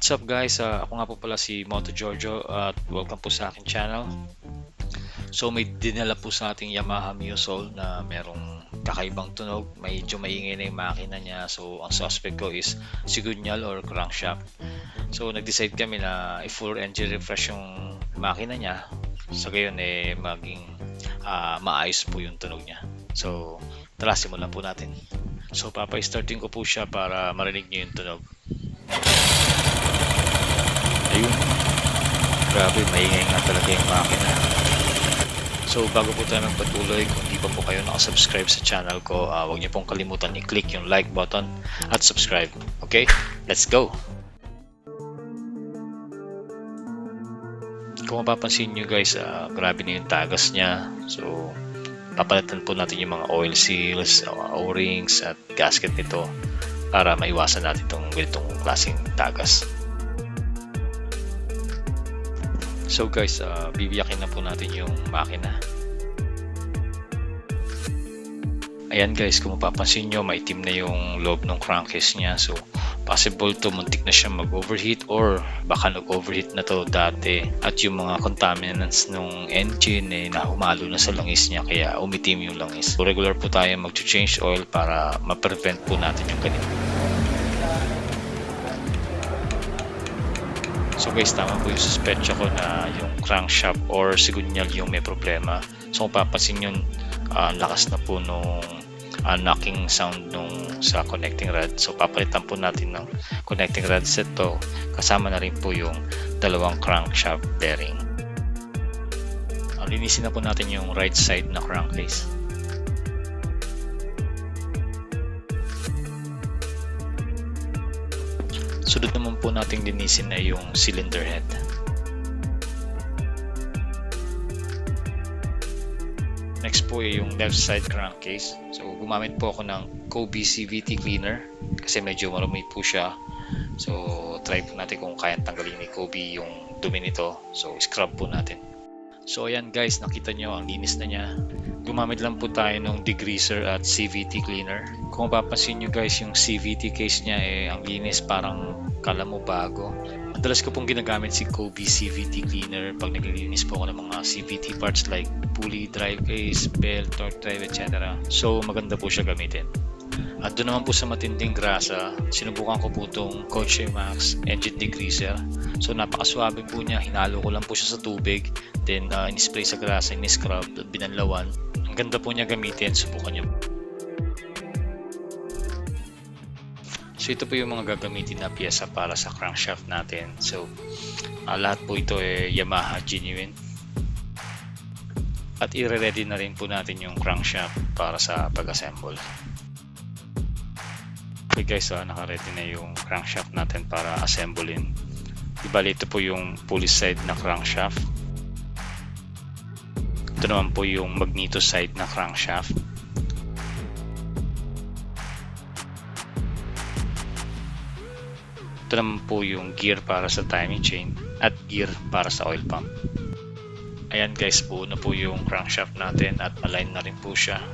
What's up guys? Ako nga po pala si Moto Giorgio at welcome po sa aking channel. So may dinala po sa ating Yamaha Mio Soul na merong kakaibang tunog. Medyo maingay na yung makina niya. So ang suspect ko is sigunyal or crankshaft. So nag-decide kami na i-full engine refresh yung makina niya. Sa gayon maging maayos po yung tunog niya. So tara, simulan po natin. So papa-starting ko po siya para marinig niyo yung tunog. Ayun, grabe, maingay nga talaga yung makina. So bago po tayo magpatuloy, kung di pa po kayo nakasubscribe sa channel ko, huwag niyo pong kalimutan i-click yung like button at subscribe. Okay, let's go! Kung mapapansin nyo guys, grabe na yung tagas niya. So papalitan po natin yung mga oil seals, o-rings at gasket nito para maiwasan natin itong ganitong klaseng tagas. So guys, bibiyakin na po natin yung makina. Ayan guys, kung mapapansin nyo, maitim na yung loob ng crankcase niya. So possible to muntik na siya mag-overheat or baka nag-overheat na to dati. At yung mga contaminants ng engine nahumalo na sa langis niya kaya umitim yung langis. So regular po tayo mag-change oil para ma-prevent po natin yung ganito. So guys, tama po yung suspecha ko na yung crankshaft or sigunyal yung may problema. So kung papasin yun, lakas na po nung knocking sound nung sa connecting rod. So papalitan po natin ng connecting rod set to. Kasama na rin po yung dalawang crankshaft bearing. Linisin na po natin yung right side na crankcase. Sunod naman po nating linisin na yung cylinder head. Next po yung left side crankcase. So gumamit po ako ng Kobe CVT cleaner kasi medyo marumi po siya. So try po natin kung kaya tanggalin ni Kobe yung dumi nito. So scrub po natin. So ayan guys, nakita nyo ang linis na niya. Gumamit lang po tayo ng degreaser at CVT cleaner. Kung mapapansin nyo guys, yung CVT case niya ang linis, parang kala mo bago. Madalas ko pong ginagamit si Kobe CVT cleaner pag naglilinis po ako ng mga CVT parts like pulley, drive case, belt, torque drive, etc. So maganda po siya gamitin. At doon naman po sa matinding grasa, sinubukan ko po itong Koche Max engine degreaser. So napakaswabe po niya, hinalo ko lang po siya sa tubig, then in-spray sa grasa, in-scrub, binanlawan. Ang ganda po niya gamitin, subukan niyo. So ito po yung mga gagamitin na piyesa para sa crankshaft natin. So lahat po ito Yamaha genuine. At i-ready na rin po natin yung crankshaft para sa pag-assemble. Okay guys, naka-ready na yung crankshaft natin para assemblein. Ibali ito po yung pulley side na crankshaft. Ito naman po yung magneto side na crankshaft. Ito naman po yung gear para sa timing chain at gear para sa oil pump. Ayan guys, buo na po yung crankshaft natin at align na rin po siya.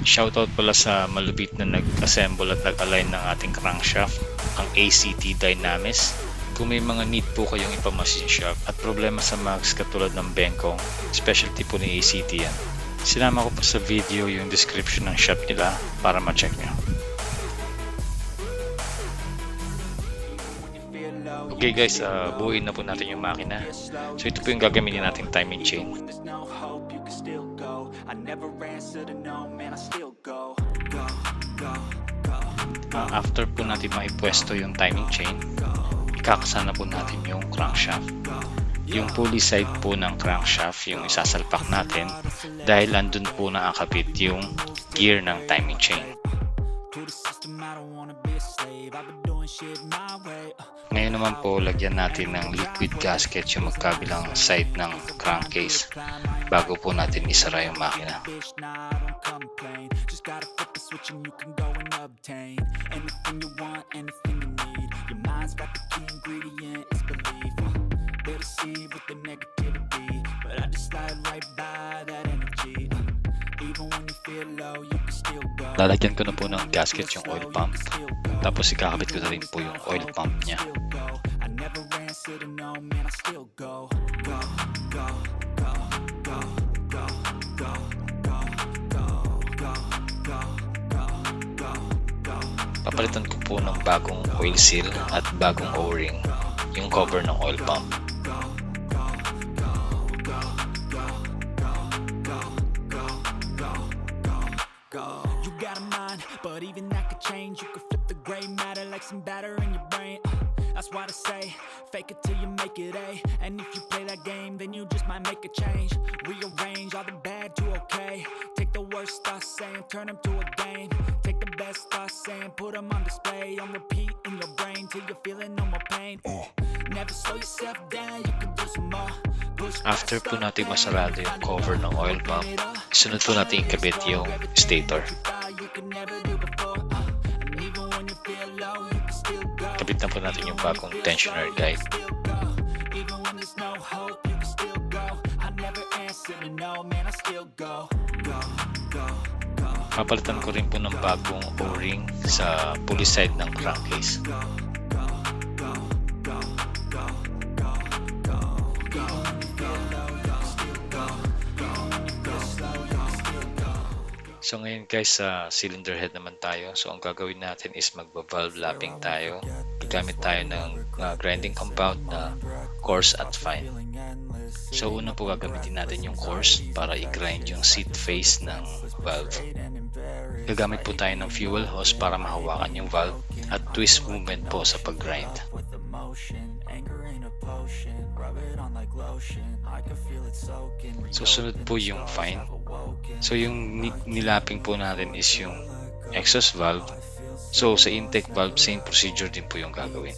Shoutout pala sa malupit na nag-assemble at nag-align ng ating crankshaft, ang ACT Dynamis. Kung may mga need po kayong ipamachine shop at problema sa mags katulad ng Bengkong, specialty po ni ACT yan. Sinama ko po sa video yung description ng shop nila para ma-check nyo. Okay guys, buuin na po natin yung makina. So ito po yung gagamitin nating timing chain. After po natin maipwesto yung timing chain, ikakasana po natin yung crankshaft. Yung pulley side po ng crankshaft yung isasalpak natin dahil andun po nakakabit yung gear ng timing chain. Ngayon naman po, lagyan natin ng liquid gasket yung magkabilang side ng crankcase bago po natin isara yung makina. Lalagyan ko na po ng gasket yung oil pump, tapos ikakabit ko na rin po yung oil pump nya. answer to no, man, I still go, go, go, go, go, go, go, go, go, go, go, go, go, go. Papalitan ko po ng bagong oil seal at bagong o-ring yung cover ng oil pump. You got a mind, but even that could change. You could flip the gray matter like some batter in your brain. That's why I say, fake it till you make it A. And if you play that game, then you just might make a change. Rearrange all the bad to okay. Take the worst thoughts saying, turn them to a game. Take the best thoughts saying, put them on display. On repeat in your brain till you're feeling no more pain. Never slow yourself down, you can do some more. After po natin masarado yung cover ng oil pump, sunod po natin ikabit yung stator. Kabit na po natin yung bagong tensioner guide. Papalitan ko rin po ng bagong o-ring sa pulley side ng crankcase. So ngayon guys, sa cylinder head naman tayo. So ang gagawin natin is magba-valve lapping tayo. Gagamit tayo ng grinding compound na coarse at fine. So una po gagamitin natin yung coarse para i-grind yung seat face ng valve. Gagamit po tayo ng fuel hose para mahawakan yung valve at twist movement po sa pag-grind. So sunod po yung fine. So yung nilapping po natin is yung exhaust valve. So sa intake valve, same procedure din po yung gagawin.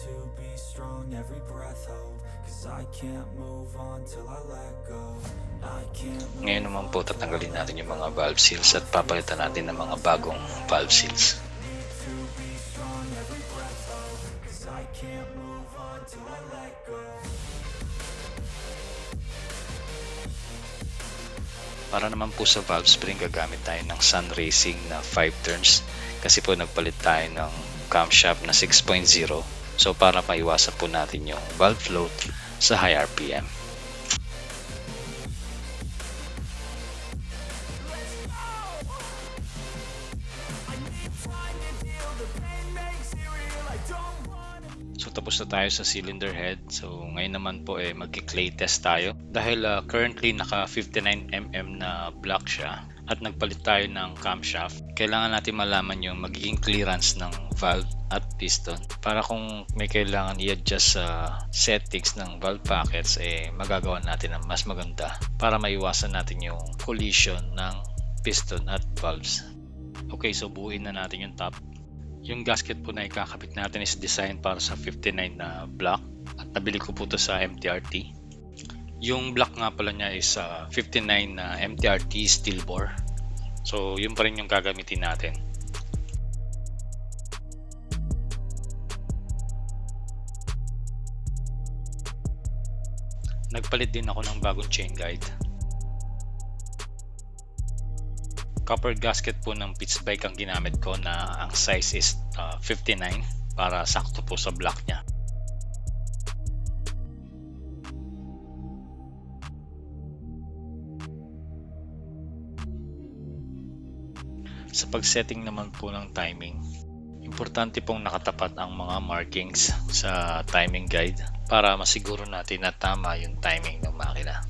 Ngayon naman po tatanggalin natin yung mga valve seals at papalitan natin ng mga bagong valve seals. Para naman po sa valve spring, gagamit tayo ng Sun Racing na 5 turns kasi po nagpalit tayo ng camshaft na 6.0. So para maiwasan po natin yung valve float sa high RPM. So tapos na tayo sa cylinder head. So ngayon naman po magki-clay test tayo. Dahil currently naka 59mm na block siya at nagpalit tayo ng camshaft, kailangan natin malaman yung magiging clearance ng valve at piston para kung may kailangan i-adjust sa settings ng valve packets, magagawa natin ng mas maganda para maiwasan natin yung collision ng piston at valves. Okay, so buuin na natin yung top. Yung gasket po na ikakabit natin is designed para sa 59 na block at nabili ko po ito sa MTRT. Yung block nga pala niya is 59 na MTRT steel bore. So yun pa rin yung gagamitin natin. Nagpalit din ako ng bagong chain guide. Copper gasket po ng Pitts Bike ang ginamit ko na ang size is 59 para sakto po sa block niya. Sa pag-setting naman po ng timing, importante pong nakatapat ang mga markings sa timing guide para masiguro natin na tama yung timing ng makina.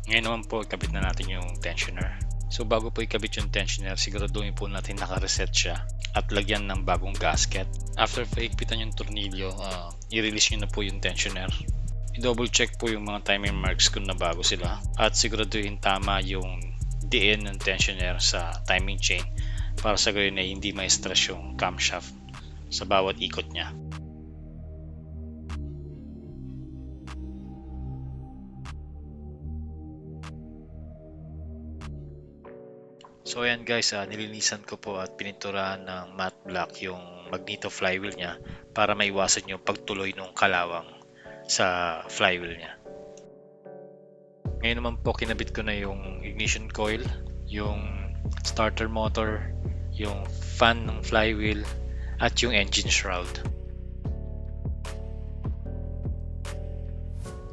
Ngayon naman po, ikabit na natin yung tensioner. So bago po ikabit yung tensioner, siguraduhin po natin naka-reset siya at lagyan ng bagong gasket. After po ikpitan yung tornilyo, i-release nyo na po yung tensioner. I-double check po yung mga timing marks kung nabago sila at siguraduhin tama yung diin ng tensioner sa timing chain para sa gayon ay hindi ma-stress yung camshaft sa bawat ikot niya. So ayan guys, nilinisan ko po at pininturahan ng matte black yung magneto flywheel niya para maiwasan yung pagtuloy ng kalawang sa flywheel niya. Ngayon naman po kinabit ko na yung ignition coil, yung starter motor, yung fan ng flywheel at yung engine shroud.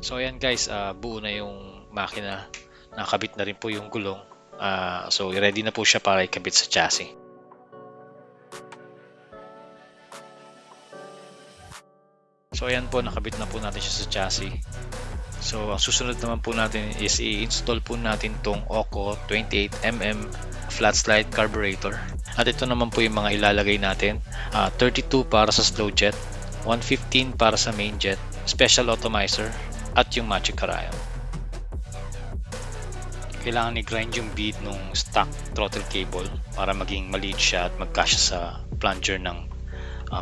So ayan guys, buo na yung makina. Nakabit na rin po yung gulong. So ready na po siya para ikabit sa chassis. So ayan po, nakabit na po natin siya sa chassis. So ang susunod naman po natin is i-install po natin tong OCO 28mm flat slide carburetor. At ito naman po yung mga ilalagay natin. 32 para sa slow jet, 115 para sa main jet, special atomizer, at yung magic carayon. Kailangan i-grind yung bead nung stock throttle cable para maging maliit siya at magkasya sa plunger ng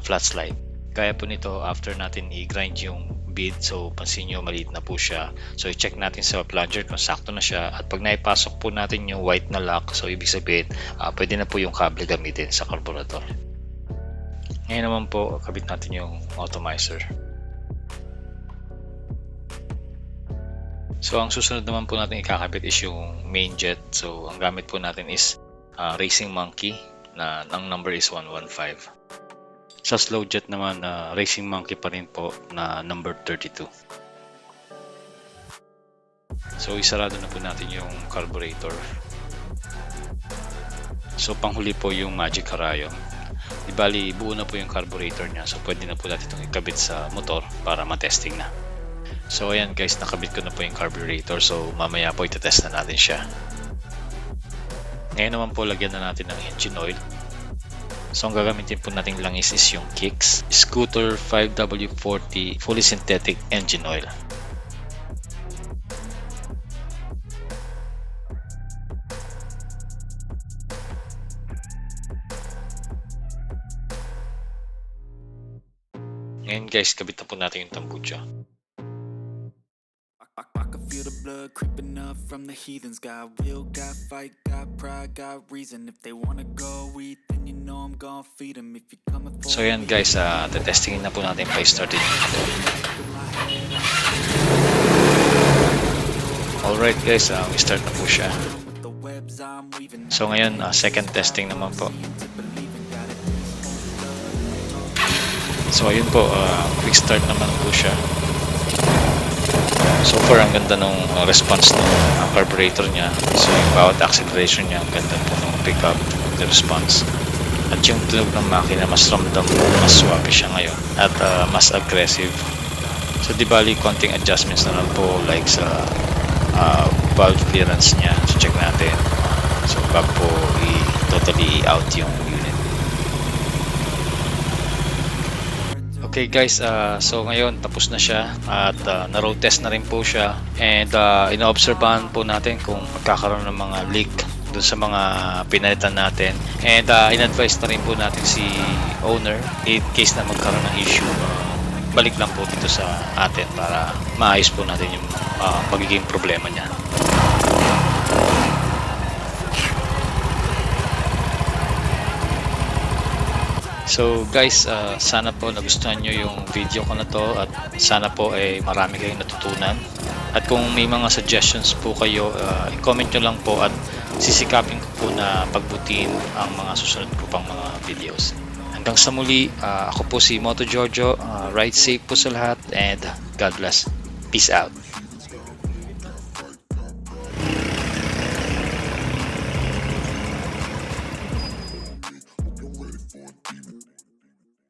flat slide. Kaya po nito, after natin i-grind yung bead, so pansin nyo maliit na po siya, so i-check natin sa plunger kung sakto na siya, at pag naipasok po natin yung white na lock, so ibig sabihin pwede na po yung cable gamitin sa carburetor. Ngayon naman po, kabit natin yung atomizer. So ang susunod naman po natin ikakabit is yung main jet. So ang gamit po natin is Racing Monkey na ang number is 115. Sa slow jet naman, Racing Monkey pa rin po na number 32. So isarado na po natin yung carburetor. So panghuli po yung magic carayon. Di bali, buo na po yung carburetor niya, so pwede na po natin itong ikabit sa motor para matesting na. So ayan guys, nakabit ko na po yung carburetor, so mamaya po itetest na natin siya. Ngayon naman po, lagyan na natin ng engine oil. So ang gagamitin po nating langis is yung Kicks Scooter 5W40 fully synthetic engine oil. Ngayon guys, kabit na po natin yung tambucha. I can feel the blood creeping up from the heathens. Got will, got fight, got pride, got reason. If they wanna go eat, then you know I'm gonna feed them. If you're coming for So yan guys, testingin na po natin pa started yung motor. Alright guys, start na po siya. So ngayon, second testing naman po. So ayun po, quick start naman po siya. So far, ang ganda nung response ng carburetor niya. So yung bawat acceleration niya, ang ganda po nung pick up, the response. At yung tunog ng makina, mas ramdam mo, mas swabe siya ngayon. At mas aggressive. So di bali, konting adjustments na lang po, like sa valve clearance niya. So check natin. So bago po totally out yung unit. Okay guys, so ngayon tapos na siya at na-road test na rin po siya, and ina-obserbahan po natin kung magkakaroon ng mga leak dun sa mga pinalitan natin, and in-advise na rin po natin si owner in case na magkaroon ng issue, balik lang po dito sa atin para maayos po natin yung magiging problema niya. So guys, sana po nagustuhan nyo yung video ko na to, at sana po ay marami kayong natutunan. At kung may mga suggestions po kayo, i-comment nyo lang po at sisikapin ko po na pagbutiin ang mga susunod ko pang mga videos. Hanggang sa muli, ako po si Moto Jojo. Ride safe po sa lahat, and God bless. Peace out.